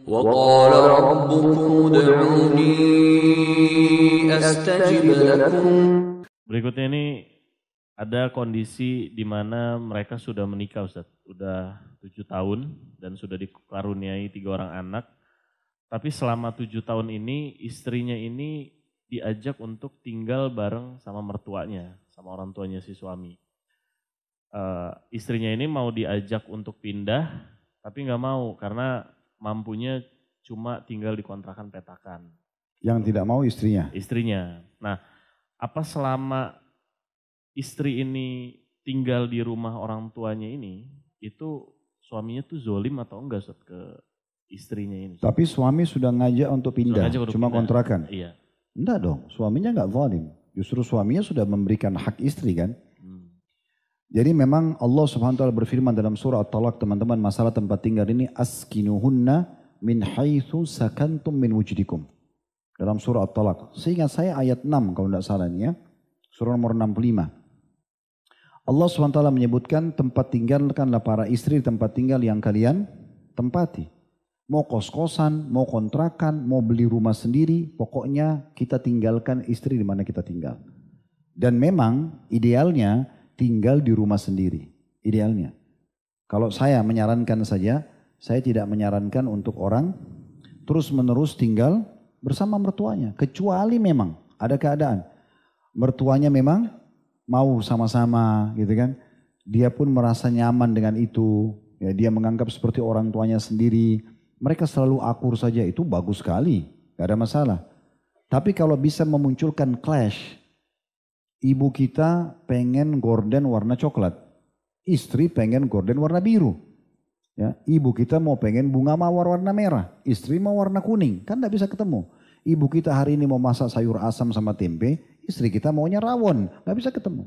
وقال ربكم ادعوني أستجب لكم. Berikutnya ini ada kondisi di mana mereka sudah menikah, Ustaz. Sudah 7 tahun dan sudah dikaruniai 3 orang anak. Tapi selama 7 tahun ini istrinya ini diajak untuk tinggal bareng sama mertuanya, sama orang tuanya si suami. Istrinya ini mau diajak untuk pindah, tapi nggak mau karena mampunya cuma tinggal di kontrakan petakan. Yang tidak mau istrinya? Istrinya. Nah, apa selama istri ini tinggal di rumah orang tuanya ini, itu suaminya tuh zolim atau enggak, Ustaz, ke istrinya ini? Tapi suami sudah ngajak untuk pindah, cuma pindah. Kontrakan? Iya. Enggak dong, suaminya enggak zalim. Justru suaminya sudah memberikan hak istri kan. Jadi memang Allah Subhanahu wa taala berfirman dalam surah At-Talaq, teman-teman, masalah tempat tinggal ini, askinuhunna min haitsu sakantum min wujdikum. Dalam surah At-Talaq. Seingat saya ayat 6 kalau tidak salah ini ya. Surah nomor 65. Allah SWT menyebutkan tempat tinggalkanlah para istri tempat tinggal yang kalian tempati. Mau kos-kosan, mau kontrakan, mau beli rumah sendiri, pokoknya kita tinggalkan istri di mana kita tinggal. Dan memang idealnya tinggal di rumah sendiri, idealnya. Kalau saya menyarankan saja, saya tidak menyarankan untuk orang terus-menerus tinggal bersama mertuanya. Kecuali memang ada keadaan. Mertuanya memang mau sama-sama gitu kan. Dia pun merasa nyaman dengan itu. Ya, dia menganggap seperti orang tuanya sendiri. Mereka selalu akur saja, itu bagus sekali. Gak ada masalah. Tapi kalau bisa memunculkan clash. Ibu kita pengen gorden warna coklat. Istri pengen gorden warna biru. Ya, ibu kita mau pengen bunga mawar warna merah. Istri mau warna kuning. Kan gak bisa ketemu. Ibu kita hari ini mau masak sayur asam sama tempe. Istri kita maunya rawon. Gak bisa ketemu.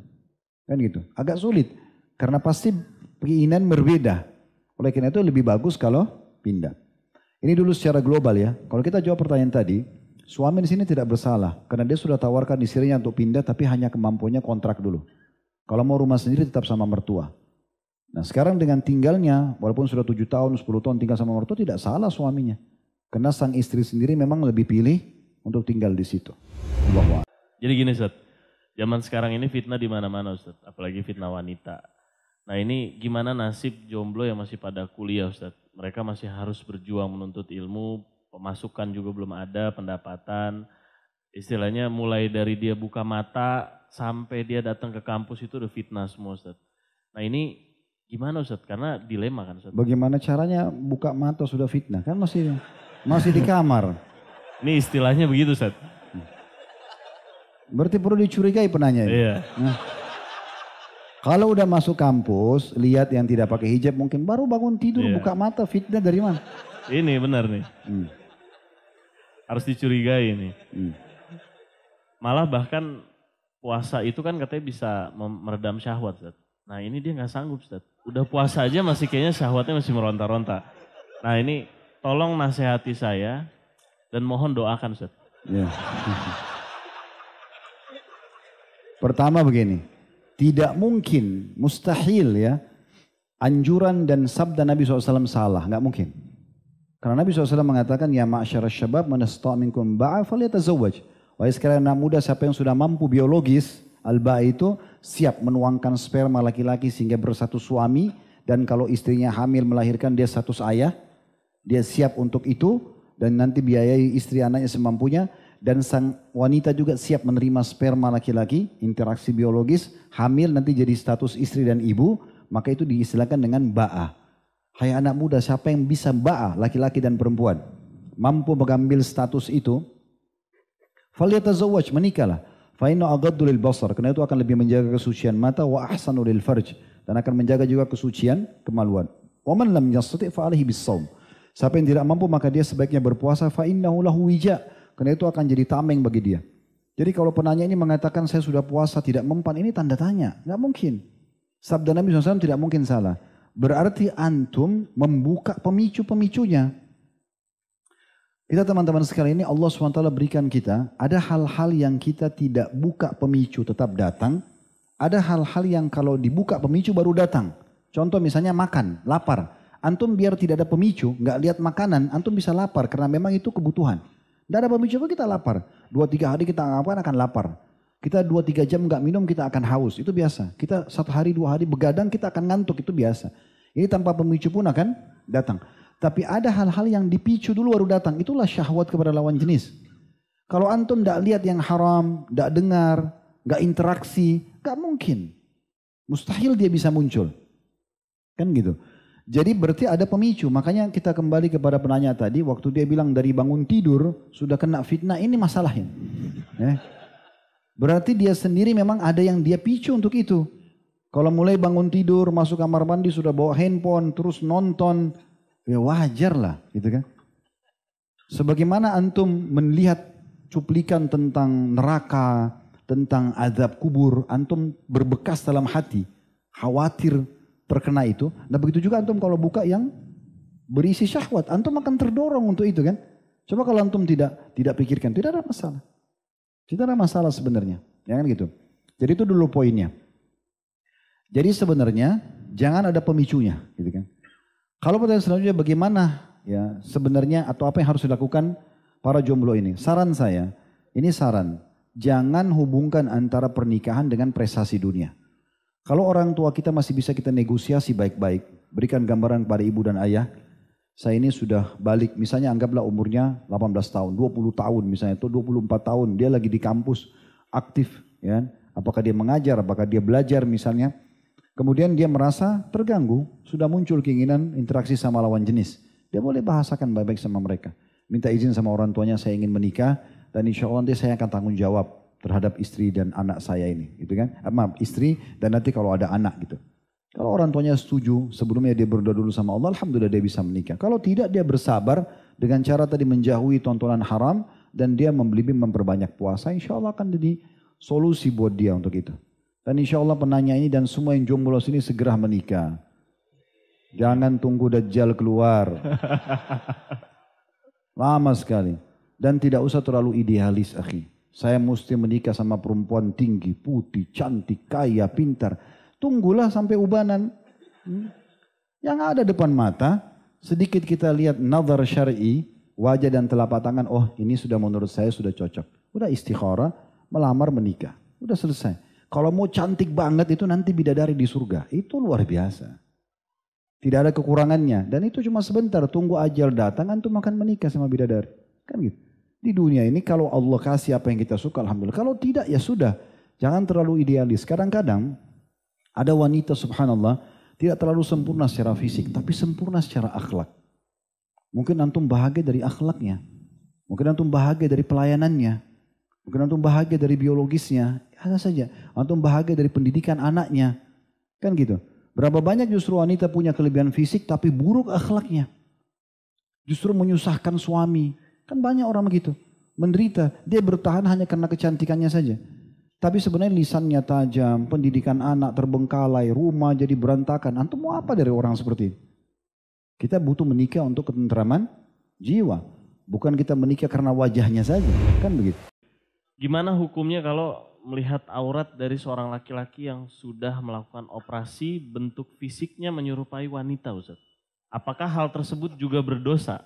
Kan gitu. Agak sulit. Karena pasti keinginan berbeda. Oleh karena itu lebih bagus kalau pindah. Ini dulu secara global ya. Kalau kita jawab pertanyaan tadi. Suami di sini tidak bersalah. Karena dia sudah tawarkan istrinya untuk pindah. Tapi hanya kemampuannya kontrak dulu. Kalau mau rumah sendiri tetap sama mertua. Nah sekarang dengan tinggalnya. Walaupun sudah 7 tahun, 10 tahun tinggal sama mertua. Tidak salah suaminya. Karena sang istri sendiri memang lebih pilih untuk tinggal di situ. Jadi gini Ustaz, zaman sekarang ini fitnah di mana-mana Ustaz, apalagi fitnah wanita. Nah ini gimana nasib jomblo yang masih pada kuliah Ustaz? Mereka masih harus berjuang menuntut ilmu, pemasukan juga belum ada, pendapatan. Istilahnya mulai dari dia buka mata sampai dia datang ke kampus itu udah fitnah semua Ustaz. Nah ini gimana Ustaz? Karena dilema kan Ustaz. Bagaimana caranya buka mata sudah fitnah? Kan masih di kamar. Ini istilahnya begitu Ustaz. Berarti perlu dicurigai penanya. Iya. Nah, kalau udah masuk kampus, lihat yang tidak pakai hijab mungkin baru bangun tidur buka mata, fitnah dari mana? Ini benar nih. Harus dicurigai nih. Malah bahkan puasa itu kan katanya bisa meredam syahwat Ustaz. Nah ini dia nggak sanggup Ustaz. Udah puasa aja masih kayaknya syahwatnya masih meronta-ronta. Nah ini tolong nasihati saya dan mohon doakan Ustaz. Ya. Pertama begini, tidak mungkin, mustahil ya, anjuran dan sabda Nabi SAW salah, nggak mungkin. Karena Nabi SAW mengatakan, ya ma'asyara syabab man istata' minkum ba'a falyatazawwaj. Wahai sekalian anak muda, siapa yang sudah mampu biologis, al-ba' itu siap menuangkan sperma laki-laki sehingga bersatu suami, dan kalau istrinya hamil melahirkan dia status ayah, dia siap untuk itu, dan nanti biayai istri anaknya semampunya. Dan sang wanita juga siap menerima sperma laki-laki, interaksi biologis, hamil nanti jadi status istri dan ibu, maka itu diistilahkan dengan ba'a. Hai anak muda, siapa yang bisa ba'a, laki-laki dan perempuan, mampu mengambil status itu, falyatazawwaj, menikahlah. Fa inna aghaddu lil basar, karena itu akan lebih menjaga kesucian mata, wa ahsanu lil farj, dan akan menjaga juga kesucian kemaluan. Wa man lam yastati' fa alaihi bis-shaum. Siapa yang tidak mampu maka dia sebaiknya berpuasa, fa innahu lahu wija'. Karena itu akan jadi tameng bagi dia. Jadi kalau penanya ini mengatakan saya sudah puasa tidak mempan, ini tanda tanya. Nggak mungkin. Sabda Nabi SAW tidak mungkin salah. Berarti antum membuka pemicu-pemicunya. Kita teman-teman sekalian ini Allah SWT berikan kita, ada hal-hal yang kita tidak buka pemicu tetap datang. Ada hal-hal yang kalau dibuka pemicu baru datang. Contoh misalnya makan, lapar. Antum biar tidak ada pemicu, nggak lihat makanan, antum bisa lapar karena memang itu kebutuhan. Tidak ada pemicu pun kita lapar. 2-3 hari kita ngapain akan lapar. Kita 2-3 jam nggak minum kita akan haus, itu biasa. Kita 1 hari 2 hari begadang kita akan ngantuk, itu biasa. Ini tanpa pemicu pun akan datang. Tapi ada hal-hal yang dipicu dulu baru datang, itulah syahwat kepada lawan jenis. Kalau antum tidak lihat yang haram, tidak dengar, nggak interaksi, nggak mungkin. Mustahil dia bisa muncul. Kan gitu. Jadi berarti ada pemicu. Makanya kita kembali kepada penanya tadi. Waktu dia bilang dari bangun tidur sudah kena fitnah. Ini masalahnya. Berarti dia sendiri memang ada yang dia picu untuk itu. Kalau mulai bangun tidur, masuk kamar mandi sudah bawa handphone. Terus nonton. Ya wajar lah. Gitu kan. Sebagaimana antum melihat cuplikan tentang neraka. Tentang azab kubur. Antum berbekas dalam hati. Khawatir terkena itu. Nah begitu juga antum kalau buka yang berisi syahwat, antum akan terdorong untuk itu kan. Coba kalau antum tidak pikirkan, tidak ada masalah. Tidak ada masalah sebenarnya. Ya kan gitu. Jadi itu dulu poinnya. Jadi sebenarnya jangan ada pemicunya gitu kan. Kalau pertanyaan selanjutnya bagaimana ya sebenarnya atau apa yang harus dilakukan para jomblo ini? Saran saya, ini saran, jangan hubungkan antara pernikahan dengan prestasi dunia. Kalau orang tua kita masih bisa kita negosiasi baik-baik, berikan gambaran kepada ibu dan ayah, saya ini sudah balik, misalnya anggaplah umurnya 18 tahun, 20 tahun misalnya, atau 24 tahun, dia lagi di kampus, aktif, ya, apakah dia mengajar, apakah dia belajar misalnya, kemudian dia merasa terganggu, sudah muncul keinginan interaksi sama lawan jenis, dia boleh bahasakan baik-baik sama mereka, minta izin sama orang tuanya saya ingin menikah, dan insya Allah nanti saya akan tanggung jawab terhadap istri dan anak saya ini, gitu kan? Maaf, istri dan nanti kalau ada anak gitu. Kalau orang tuanya setuju, sebelumnya dia berdoa dulu sama Allah, alhamdulillah dia bisa menikah. Kalau tidak dia bersabar dengan cara tadi menjauhi tontonan haram dan dia memperbanyak puasa, insya Allah akan jadi solusi buat dia untuk itu. Dan insya Allah penanya ini dan semua yang jomblo sini segera menikah. Jangan tunggu Dajjal keluar. Lama sekali. Dan tidak usah terlalu idealis, akhi. Saya mesti menikah sama perempuan tinggi, putih, cantik, kaya, pintar. Tunggulah sampai ubanan. Yang ada depan mata, sedikit kita lihat nazar syar'i, wajah dan telapak tangan, oh ini sudah menurut saya sudah cocok. Udah istikharah, melamar menikah. Udah selesai. Kalau mau cantik banget itu nanti bidadari di surga. Itu luar biasa. Tidak ada kekurangannya. Dan itu cuma sebentar, tunggu ajal datang, antum akan menikah sama bidadari. Kan gitu. Di dunia ini kalau Allah kasih apa yang kita suka, alhamdulillah. Kalau tidak ya sudah. Jangan terlalu idealis. Kadang-kadang ada wanita subhanallah tidak terlalu sempurna secara fisik. Tapi sempurna secara akhlak. Mungkin antum bahagia dari akhlaknya. Mungkin antum bahagia dari pelayanannya. Mungkin antum bahagia dari biologisnya. Ada saja. Antum bahagia dari pendidikan anaknya. Kan gitu. Berapa banyak justru wanita punya kelebihan fisik tapi buruk akhlaknya. Justru menyusahkan suami. Kan banyak orang begitu, menderita, dia bertahan hanya karena kecantikannya saja. Tapi sebenarnya lisannya tajam, pendidikan anak terbengkalai, rumah jadi berantakan. Antum mau apa dari orang seperti ini? Kita butuh menikah untuk ketentraman jiwa. Bukan kita menikah karena wajahnya saja, kan begitu. Gimana hukumnya kalau melihat aurat dari seorang laki-laki yang sudah melakukan operasi bentuk fisiknya menyerupai wanita, Ustaz? Apakah hal tersebut juga berdosa?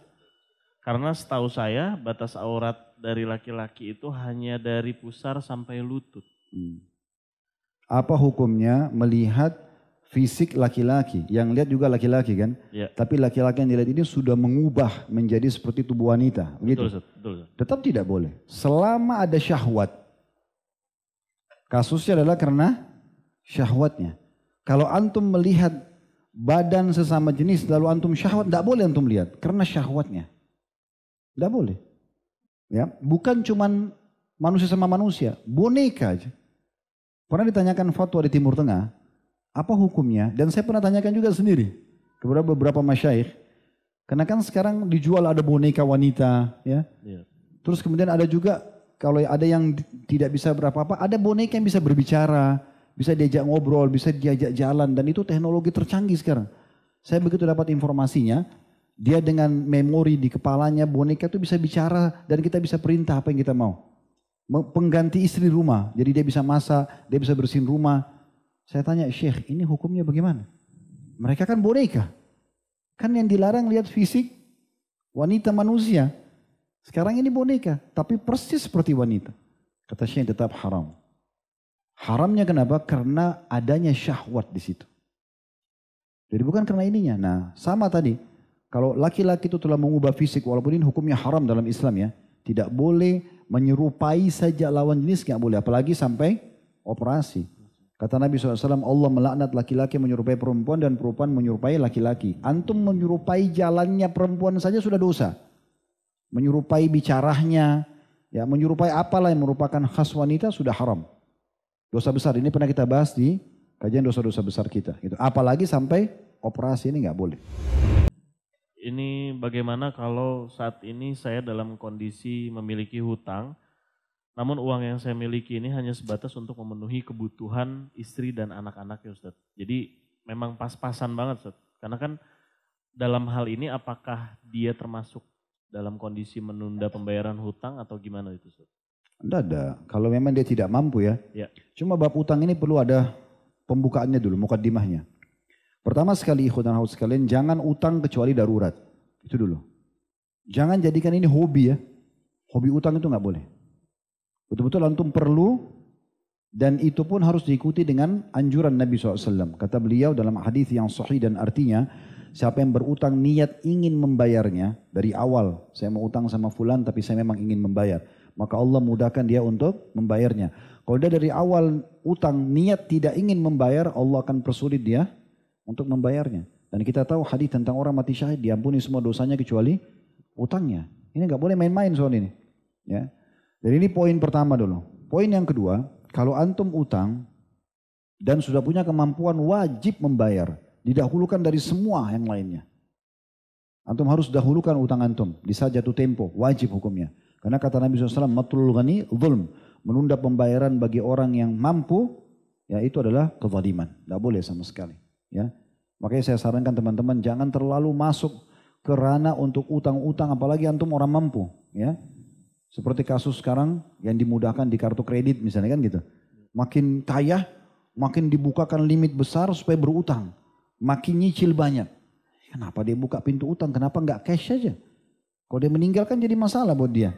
Karena setahu saya batas aurat dari laki-laki itu hanya dari pusar sampai lutut. Apa hukumnya melihat fisik laki-laki? Yang lihat juga laki-laki kan? Ya. Tapi laki-laki yang dilihat ini sudah mengubah menjadi seperti tubuh wanita. Begitu? Betul. Tetap tidak boleh. Selama ada syahwat. Kasusnya adalah karena syahwatnya. Kalau antum melihat badan sesama jenis lalu antum syahwat, tidak boleh antum lihat. Karena syahwatnya. Tidak boleh. Ya, bukan cuman manusia sama manusia, boneka aja. Pernah ditanyakan fatwa di Timur Tengah, apa hukumnya? Dan saya pernah tanyakan juga sendiri kepada beberapa masyayikh. Karena kan sekarang dijual ada boneka wanita, ya. Terus kemudian ada juga kalau ada yang tidak bisa berapa-apa, ada boneka yang bisa berbicara, bisa diajak ngobrol, bisa diajak jalan, dan itu teknologi tercanggih sekarang. Saya begitu dapat informasinya. Dia dengan memori di kepalanya boneka itu bisa bicara dan kita bisa perintah apa yang kita mau. Pengganti istri rumah, jadi dia bisa masak, dia bisa bersihin rumah. Saya tanya, Syekh ini hukumnya bagaimana? Mereka kan boneka. Kan yang dilarang lihat fisik wanita manusia. Sekarang ini boneka, tapi persis seperti wanita. Kata Syekh tetap haram. Haramnya kenapa? Karena adanya syahwat di situ. Jadi bukan karena ininya. Nah, sama tadi. Kalau laki-laki itu telah mengubah fisik, walaupun ini hukumnya haram dalam Islam ya. Tidak boleh menyerupai saja lawan jenis, nggak boleh. Apalagi sampai operasi. Kata Nabi SAW, Allah melaknat laki-laki menyerupai perempuan dan perempuan menyerupai laki-laki. Antum menyerupai jalannya perempuan saja sudah dosa. Menyerupai bicaranya, ya menyerupai apalah yang merupakan khas wanita sudah haram. Dosa besar, ini pernah kita bahas di kajian dosa-dosa besar kita. Gitu. Apalagi sampai operasi ini nggak boleh. Ini bagaimana kalau saat ini saya dalam kondisi memiliki hutang, namun uang yang saya miliki ini hanya sebatas untuk memenuhi kebutuhan istri dan anak-anak ya Ustaz. Jadi memang pas-pasan banget Ustaz. Karena kan dalam hal ini apakah dia termasuk dalam kondisi menunda pembayaran hutang atau gimana itu Ustaz? Tidak ada. Kalau memang dia tidak mampu ya. Cuma bab utang ini perlu ada pembukaannya dulu, mukaddimahnya. Pertama sekali ikhwan dan akhwat sekalian, jangan utang kecuali darurat. Itu dulu. Jangan jadikan ini hobi ya. Hobi utang itu nggak boleh. Betul-betul antum perlu dan itu pun harus diikuti dengan anjuran Nabi SAW. Kata beliau dalam hadis yang sahih dan artinya, siapa yang berutang niat ingin membayarnya dari awal. Saya mau utang sama fulan tapi saya memang ingin membayar. Maka Allah mudahkan dia untuk membayarnya. Kalau dia dari awal utang niat tidak ingin membayar, Allah akan persulit dia untuk membayarnya. Dan kita tahu hadis tentang orang mati syahid diampuni semua dosanya kecuali utangnya. Ini nggak boleh main-main soal ini. Ya. Jadi ini poin pertama dulu. Poin yang kedua, kalau antum utang dan sudah punya kemampuan wajib membayar. Didahulukan dari semua yang lainnya. Antum harus dahulukan utang antum. Di saat jatuh tempo, wajib hukumnya. Karena kata Nabi SAW, matlul ghani zulm. Menunda pembayaran bagi orang yang mampu, ya itu adalah kezaliman. Tidak boleh sama sekali. Ya. Makanya saya sarankan teman-teman jangan terlalu masuk ke ranah untuk utang-utang apalagi antum orang mampu. Ya. Seperti kasus sekarang yang dimudahkan di kartu kredit misalnya kan gitu. Makin kaya, makin dibukakan limit besar supaya berutang. Makin nyicil banyak. Kenapa dia buka pintu utang? Kenapa enggak cash saja? Kalau dia meninggal kan jadi masalah buat dia.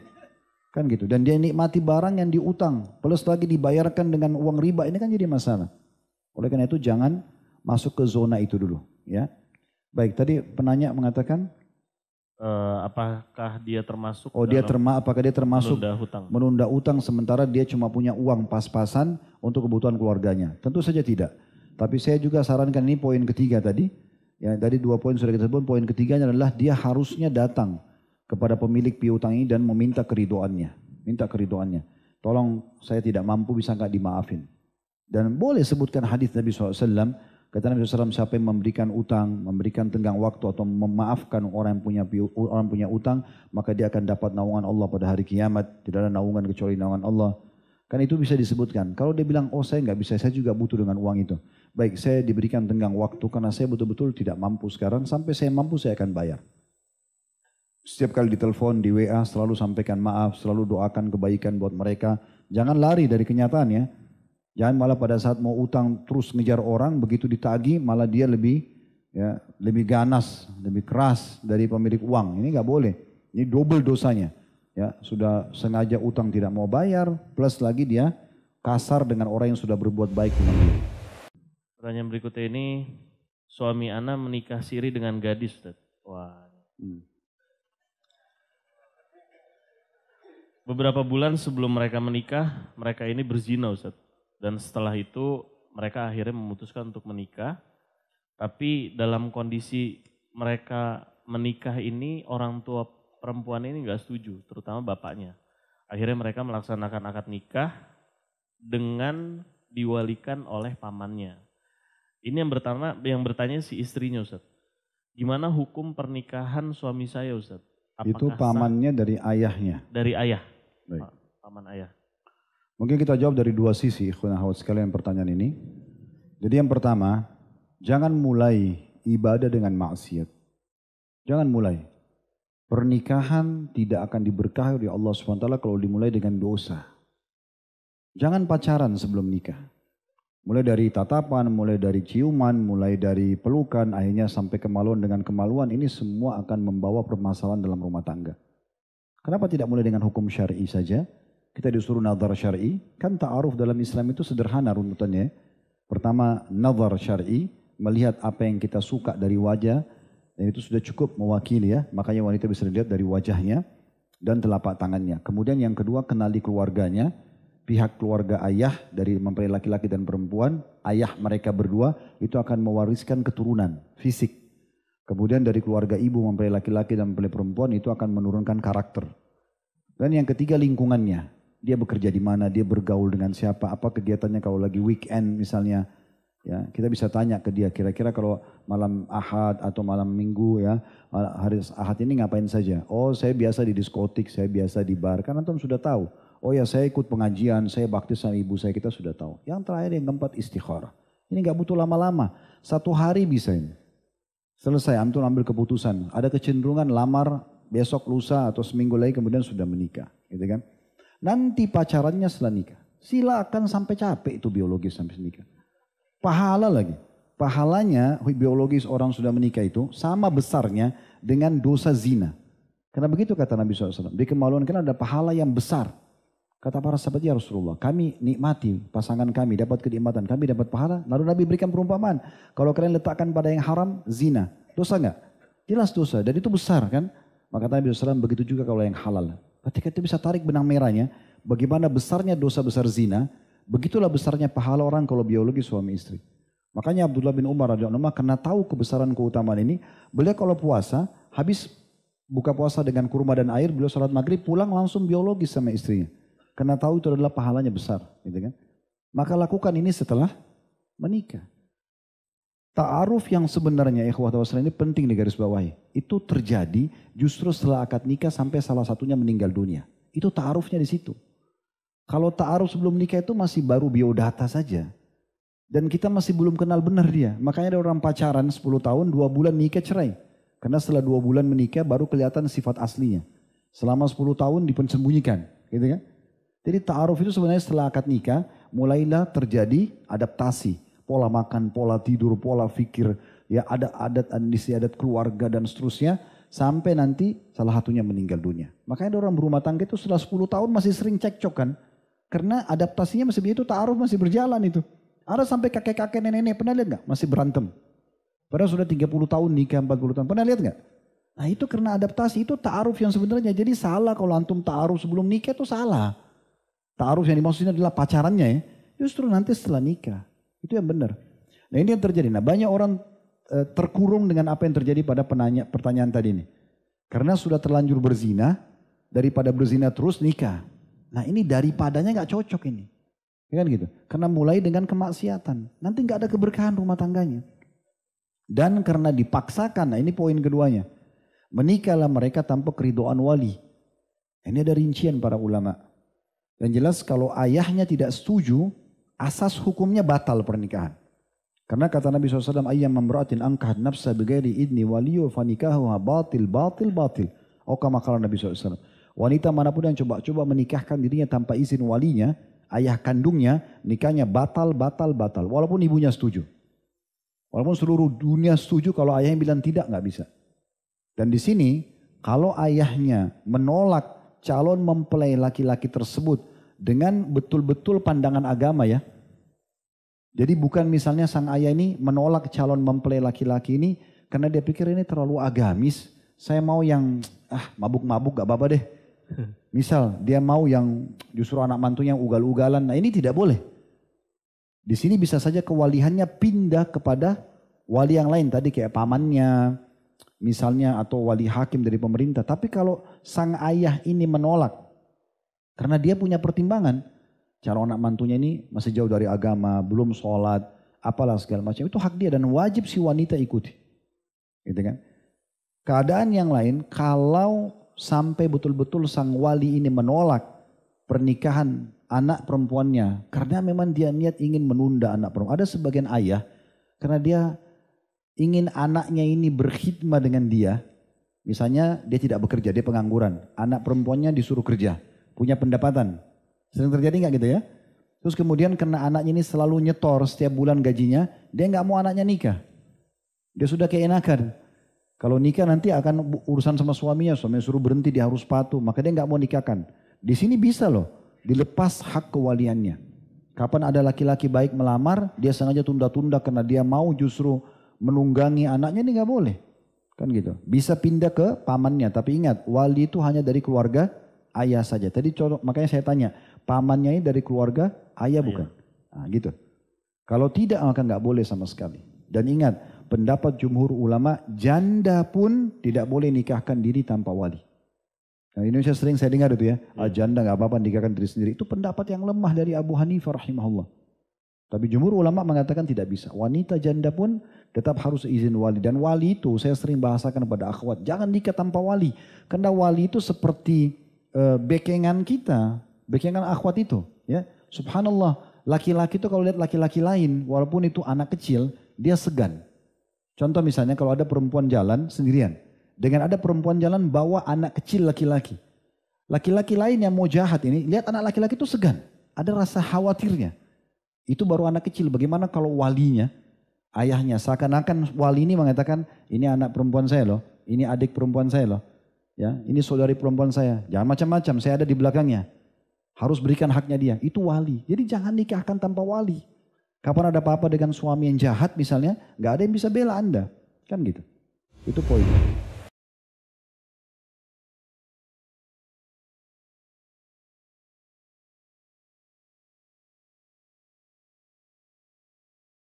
Kan gitu. Dan dia nikmati barang yang diutang. Plus lagi dibayarkan dengan uang riba. Ini kan jadi masalah. Oleh karena itu jangan masuk ke zona itu dulu. Ya. Baik, tadi penanya mengatakan. Apakah dia termasuk apakah dia termasuk menunda utang sementara dia cuma punya uang pas-pasan untuk kebutuhan keluarganya? Tentu saja tidak. Tapi saya juga sarankan ini poin ketiga tadi. Ya, dari 2 poin sudah kita sebut. Poin ketiganya adalah dia harusnya datang kepada pemilik piutang ini dan meminta keridoannya. Minta keridoannya. Tolong saya tidak mampu bisa enggak dimaafin. Dan boleh sebutkan hadis Nabi SAW. Kata Nabi SAW, siapa yang memberikan utang, memberikan tenggang waktu atau memaafkan orang yang punya utang, maka dia akan dapat naungan Allah pada hari kiamat. Tidak ada naungan kecuali naungan Allah. Kan itu bisa disebutkan. Kalau dia bilang, oh saya nggak bisa, saya juga butuh dengan uang itu. Baik, saya diberikan tenggang waktu karena saya betul-betul tidak mampu sekarang. Sampai saya mampu, saya akan bayar. Setiap kali ditelepon, di WA, selalu sampaikan maaf, selalu doakan kebaikan buat mereka. Jangan lari dari kenyataan ya. Jangan malah pada saat mau utang terus ngejar orang, begitu ditagih malah dia lebih ganas, lebih keras dari pemilik uang. Ini nggak boleh. Ini double dosanya. Ya, sudah sengaja utang tidak mau bayar, plus lagi dia kasar dengan orang yang sudah berbuat baik dengan dia. Pertanyaan berikutnya ini, suami Ana menikah siri dengan gadis, Ustaz. Wah. Beberapa bulan sebelum mereka menikah, mereka ini berzina, Ustaz. Dan setelah itu mereka akhirnya memutuskan untuk menikah. Tapi dalam kondisi mereka menikah ini orang tua perempuan ini nggak setuju, terutama bapaknya. Akhirnya mereka melaksanakan akad nikah dengan diwalikan oleh pamannya. Ini yang bertanya si istrinya Ustaz. Gimana hukum pernikahan suami saya Ustaz? Apakah itu pamannya dari ayahnya? Dari ayah. Baik. Paman ayah. Mungkin kita jawab dari 2 sisi, ikhwan akhwat sekalian pertanyaan ini. Jadi yang pertama, jangan mulai ibadah dengan maksiat. Jangan mulai. Pernikahan tidak akan diberkahi oleh Allah SWT kalau dimulai dengan dosa. Jangan pacaran sebelum nikah. Mulai dari tatapan, mulai dari ciuman, mulai dari pelukan, akhirnya sampai kemaluan dengan kemaluan, ini semua akan membawa permasalahan dalam rumah tangga. Kenapa tidak mulai dengan hukum syar'i saja? Kita disuruh nazar syar'i, kan ta'aruf dalam Islam itu sederhana runutannya. Pertama, nazar syar'i, melihat apa yang kita suka dari wajah, dan itu sudah cukup mewakili ya, makanya wanita bisa dilihat dari wajahnya dan telapak tangannya. Kemudian yang kedua, kenali keluarganya, pihak keluarga ayah dari mempelai laki-laki dan perempuan, ayah mereka berdua itu akan mewariskan keturunan fisik. Kemudian dari keluarga ibu mempelai laki-laki dan mempelai perempuan itu akan menurunkan karakter. Dan yang ketiga lingkungannya, dia bekerja di mana, dia bergaul dengan siapa, apa kegiatannya kalau lagi weekend misalnya. Ya, kita bisa tanya ke dia kira-kira kalau malam Ahad atau malam Minggu ya, hari Ahad ini ngapain saja? Oh, saya biasa di diskotik, saya biasa di bar. Kan antum sudah tahu. Oh ya, saya ikut pengajian, saya bakti sama ibu saya, kita sudah tahu. Yang terakhir yang keempat istikharah. Ini nggak butuh lama-lama. 1 hari bisa ini. Selesai, antum ambil keputusan. Ada kecenderungan lamar besok, lusa atau seminggu lagi kemudian sudah menikah, gitu kan? Nanti pacarannya setelah nikah. Silakan sampai capek itu biologis sampai nikah. Pahala lagi. Pahalanya biologis orang sudah menikah itu sama besarnya dengan dosa zina. Karena begitu kata Nabi SAW. Di kemaluan kan ada pahala yang besar. Kata para sahabat, ya Rasulullah, kami nikmati pasangan kami, dapat kenikmatan, kami dapat pahala. Lalu Nabi berikan perumpamaan. Kalau kalian letakkan pada yang haram, zina. Dosa enggak? Jelas dosa. Dan itu besar kan? Maka Nabi SAW begitu juga kalau yang halal. Ketika itu bisa tarik benang merahnya. Bagaimana besarnya dosa besar zina. Begitulah besarnya pahala orang kalau biologi suami istri. Makanya Abdullah bin Umar radhiyallahu anhu karena tahu kebesaran keutamaan ini. Beliau kalau puasa, habis buka puasa dengan kurma dan air, beliau sholat maghrib pulang langsung biologis sama istrinya. Karena tahu itu adalah pahalanya besar, gitu kan? Maka lakukan ini setelah menikah. Ta'aruf yang sebenarnya ikhwah ini penting digarisbawahi. Itu terjadi justru setelah akad nikah sampai salah satunya meninggal dunia. Itu ta'arufnya di situ. Kalau ta'aruf sebelum nikah itu masih baru biodata saja. Dan kita masih belum kenal benar dia. Makanya ada orang pacaran 10 tahun, 2 bulan nikah cerai. Karena setelah 2 bulan menikah baru kelihatan sifat aslinya. Selama 10 tahun dipersembunyikan, gitu kan? Jadi ta'aruf itu sebenarnya setelah akad nikah mulailah terjadi adaptasi. Pola makan, pola tidur, pola fikir. Ya ada adat, istiadat keluarga dan seterusnya. Sampai nanti salah satunya meninggal dunia. Makanya ada orang berumah tangga itu setelah 10 tahun masih sering cekcok kan. Karena adaptasinya masih begitu, ta'aruf masih berjalan itu. Ada sampai kakek-kakek nenek-nenek, pernah lihat gak? Masih berantem. Padahal sudah 30 tahun nikah, 40 tahun. Pernah lihat gak? Nah itu karena adaptasi, itu ta'aruf yang sebenarnya. Jadi salah kalau antum ta'aruf sebelum nikah itu salah. Ta'aruf yang dimaksudnya adalah pacarannya ya. Justru nanti setelah nikah. Itu yang benar. Nah ini yang terjadi. Nah banyak orang terkurung dengan apa yang terjadi pada pertanyaan tadi ini. Karena sudah terlanjur berzina. Daripada berzina terus nikah. Nah ini daripadanya gak cocok ini. Ya kan gitu. Karena mulai dengan kemaksiatan. Nanti gak ada keberkahan rumah tangganya. Dan karena dipaksakan. Nah ini poin keduanya. Menikahlah mereka tanpa keridhaan wali. Ini ada rincian para ulama. Dan jelas kalau ayahnya tidak setuju, asas hukumnya batal pernikahan. Karena kata Nabi SAW, ayyam mamra'atin angkahat nafsa bighairi idni waliyu fanikahuha batil. Oh kama kala Nabi SAW. Wanita manapun yang coba-coba menikahkan dirinya tanpa izin walinya, ayah kandungnya, nikahnya batal. Walaupun ibunya setuju. Walaupun seluruh dunia setuju, kalau ayahnya bilang tidak, nggak bisa. Dan di sini, kalau ayahnya menolak calon mempelai laki-laki tersebut, dengan betul-betul pandangan agama ya. Jadi bukan misalnya sang ayah ini menolak calon mempelai laki-laki ini karena dia pikir ini terlalu agamis. Saya mau yang mabuk-mabuk gak apa-apa deh. Misal dia mau yang justru anak mantunya yang ugal-ugalan. Nah ini tidak boleh. Di sini bisa saja kewalihannya pindah kepada wali yang lain. Tadi kayak pamannya misalnya atau wali hakim dari pemerintah. Tapi kalau sang ayah ini menolak. Karena dia punya pertimbangan. Calon anak mantunya ini masih jauh dari agama, belum sholat, apalah segala macam. Itu hak dia dan wajib si wanita ikuti. Gitu kan? Keadaan yang lain, kalau sampai betul-betul sang wali ini menolak pernikahan anak perempuannya. Karena memang dia niat ingin menunda anak perempuan. Ada sebagian ayah, karena dia ingin anaknya ini berkhidmat dengan dia. Misalnya dia tidak bekerja, dia pengangguran. Anak perempuannya disuruh kerja. Punya pendapatan. Sering terjadi nggak gitu ya? Terus kemudian karena anaknya ini selalu nyetor setiap bulan gajinya, dia nggak mau anaknya nikah. Dia sudah keenakan. Kalau nikah nanti akan urusan sama suaminya suruh berhenti, dia harus patuh, maka dia nggak mau nikahkan. Di sini bisa loh, dilepas hak kewaliannya. Kapan ada laki-laki baik melamar, dia sengaja tunda-tunda karena dia mau justru menunggangi anaknya, ini nggak boleh. Kan gitu. Bisa pindah ke pamannya, tapi ingat wali itu hanya dari keluarga ayah saja. Tadi makanya saya tanya, pamannya ini dari keluarga ayah bukan? Nah, gitu. Kalau tidak maka nggak boleh sama sekali. Dan ingat, pendapat jumhur ulama, janda pun tidak boleh nikahkan diri tanpa wali. Nah, Indonesia sering saya dengar itu ya, janda nggak apa-apa nikahkan diri sendiri. Itu pendapat yang lemah dari Abu Hanifah rahimahullah. Tapi jumhur ulama mengatakan tidak bisa. Wanita janda pun tetap harus izin wali. Dan wali itu saya sering bahasakan kepada akhwat, jangan nikah tanpa wali. Karena wali itu seperti bekengan kita, bekengan akhwat itu. Ya, subhanallah, laki-laki itu kalau lihat laki-laki lain, walaupun itu anak kecil, dia segan. Contoh misalnya kalau ada perempuan jalan sendirian, dengan ada perempuan jalan bawa anak kecil laki-laki. Laki-laki lain yang mau jahat ini, lihat anak laki-laki itu segan. Ada rasa khawatirnya. Itu baru anak kecil, bagaimana kalau walinya, ayahnya, seakan-akan wali ini mengatakan, ini anak perempuan saya loh, ini adik perempuan saya loh. Ya, ini saudari perempuan saya, jangan macam-macam, saya ada di belakangnya. Harus berikan haknya dia, itu wali. Jadi jangan nikahkan tanpa wali. Kapan ada apa-apa dengan suami yang jahat misalnya, nggak ada yang bisa bela Anda. Kan gitu. Itu poin.